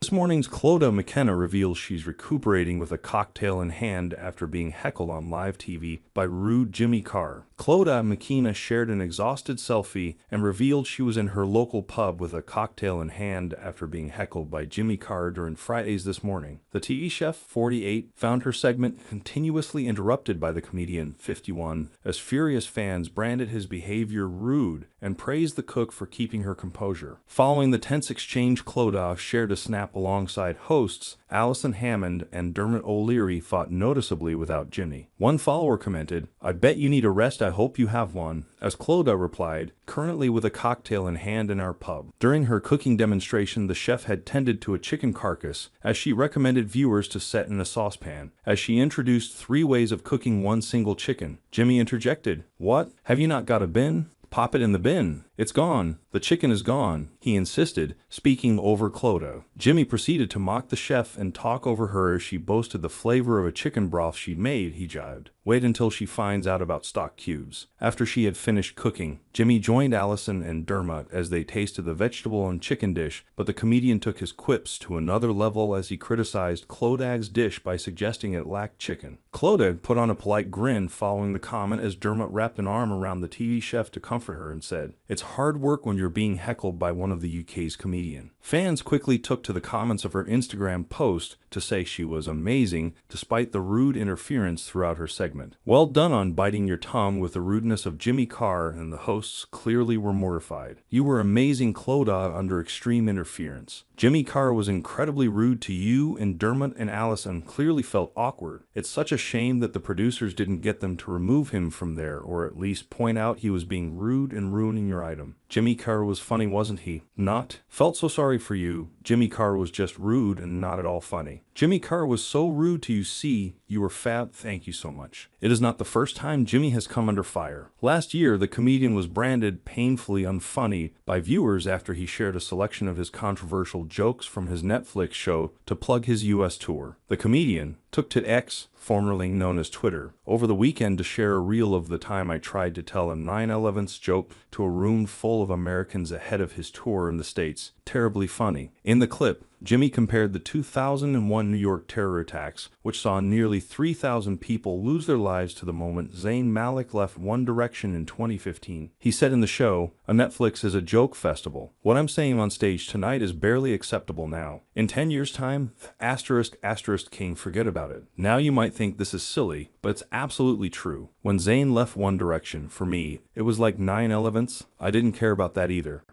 This morning's Clodagh McKeena reveals she's recuperating with a cocktail in hand after being heckled on live TV by rude Jimmy Carr. Clodagh McKeena shared an exhausted selfie and revealed she was in her local pub with a cocktail in hand after being heckled by Jimmy Carr during Fridays this morning. The TV chef, 48, found her segment continuously interrupted by the comedian, 51, as furious fans branded his behavior rude and praised the cook for keeping her composure. Following the tense exchange, Clodagh shared a snap alongside hosts Alison Hammond and Dermot O'Leary fought noticeably without Jimmy. One follower commented, "I bet you need a rest, I hope you have one," as Clodagh replied, "Currently with a cocktail in hand in our pub." During her cooking demonstration, the chef had tended to a chicken carcass, as she recommended viewers to set in a saucepan. As she introduced 3 ways of cooking one single chicken, Jimmy interjected, "What? Have you not got a bin? Pop it in the bin. It's gone. The chicken is gone," he insisted, speaking over Clodagh. Jimmy proceeded to mock the chef and talk over her as she boasted the flavor of a chicken broth she'd made, he jibed. "Wait until she finds out about stock cubes." After she had finished cooking, Jimmy joined Alison and Dermot as they tasted the vegetable and chicken dish, but the comedian took his quips to another level as he criticized Clodagh's dish by suggesting it lacked chicken. Clodagh put on a polite grin following the comment as Dermot wrapped an arm around the TV chef to comfort her and said, "It's hard work when you're being heckled by one of the UK's comedian." Fans quickly took to the comments of her Instagram post to say she was amazing despite the rude interference throughout her segment. Well done on biting your tongue with the rudeness of Jimmy Carr, and the hosts clearly were mortified. You were amazing, Clodagh, under extreme interference. Jimmy Carr was incredibly rude to you, and Dermot and Alison clearly felt awkward. It's such a shame that the producers didn't get them to remove him from there, or at least point out he was being rude and ruining your item. Jimmy Carr was funny, wasn't he? Not? Felt so sorry for you. Jimmy Carr was just rude and not at all funny. Jimmy Carr was so rude to you, see, you were fab, thank you so much. It is not the first time Jimmy has come under fire. Last year, the comedian was branded painfully unfunny by viewers after he shared a selection of his controversial jokes from his Netflix show to plug his US tour. The comedian took to X, formerly known as Twitter, over the weekend to share a reel of the time I tried to tell a 9/11's joke to a room full of Americans ahead of his tour in the States. Terribly funny. In the clip, Jimmy compared the 2001 New York terror attacks, which saw nearly 3,000 people lose their lives, to the moment Zayn Malik left One Direction in 2015. He said in the show, "A Netflix is a joke festival. What I'm saying on stage tonight is barely acceptable now. In 10 years' time, *** king, forget about it." Now you might think this is silly, but it's absolutely true. When Zayn left One Direction, for me, it was like 9/11's. I didn't care about that either.